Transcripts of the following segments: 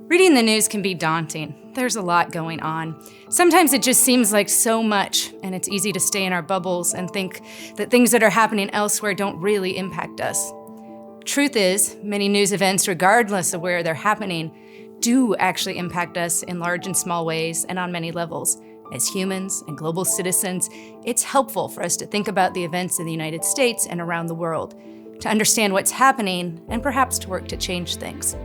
Reading the news can be daunting. There's a lot going on. Sometimes it just seems like so much, and it's easy to stay in our bubbles and think that things that are happening elsewhere don't really impact us. Truth is, many news events, regardless of where they're happening, do actually impact us in large and small ways and on many levels. As humans and global citizens, it's helpful for us to think about the events in the United States and around the world, to understand what's happening and perhaps to work to change things.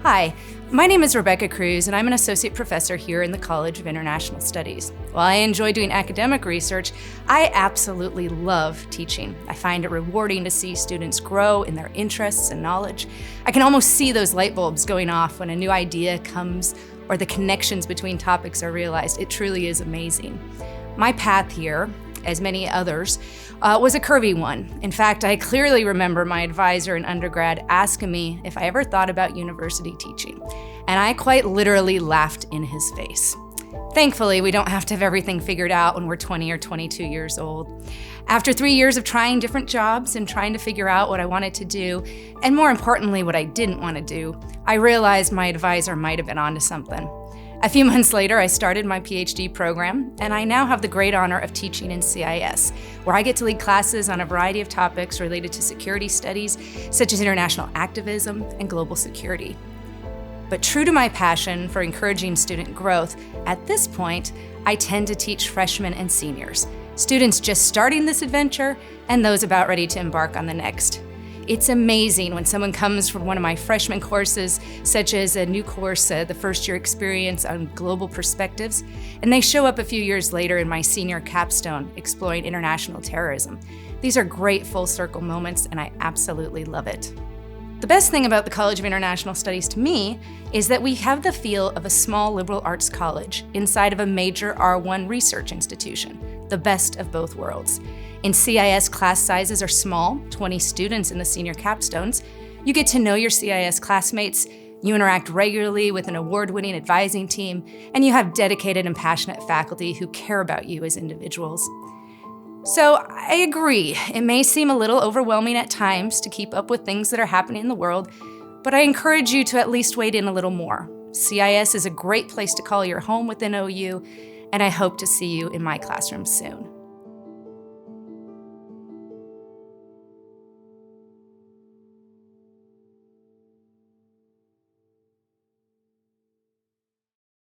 Hi, my name is Rebecca Cruz, and I'm an associate professor here in the College of International Studies. While I enjoy doing academic research, I absolutely love teaching. I find it rewarding to see students grow in their interests and knowledge. I can almost see those light bulbs going off when a new idea comes or the connections between topics are realized. It truly is amazing. My path here, as many others, was a curvy one. In fact, I clearly remember my advisor in undergrad asking me if I ever thought about university teaching, and I quite literally laughed in his face. Thankfully, we don't have to have everything figured out when we're 20 or 22 years old. After 3 years of trying different jobs and trying to figure out what I wanted to do, and more importantly, what I didn't want to do, I realized my advisor might have been onto something. A few months later, I started my PhD program, and I now have the great honor of teaching in CIS, where I get to lead classes on a variety of topics related to security studies, such as international activism and global security. But true to my passion for encouraging student growth, at this point, I tend to teach freshmen and seniors, students just starting this adventure and those about ready to embark on the next. It's amazing when someone comes from one of my freshman courses, such as a new course, the first year experience on global perspectives, and they show up a few years later in my senior capstone, exploring international terrorism. These are great full circle moments, and I absolutely love it. The best thing about the College of International Studies to me is that we have the feel of a small liberal arts college inside of a major R1 research institution, the best of both worlds. In CIS, class sizes are small, 20 students in the senior capstones. You get to know your CIS classmates, you interact regularly with an award-winning advising team, and you have dedicated and passionate faculty who care about you as individuals. So I agree, it may seem a little overwhelming at times to keep up with things that are happening in the world, but I encourage you to at least wade in a little more. CIS is a great place to call your home within OU, and I hope to see you in my classroom soon.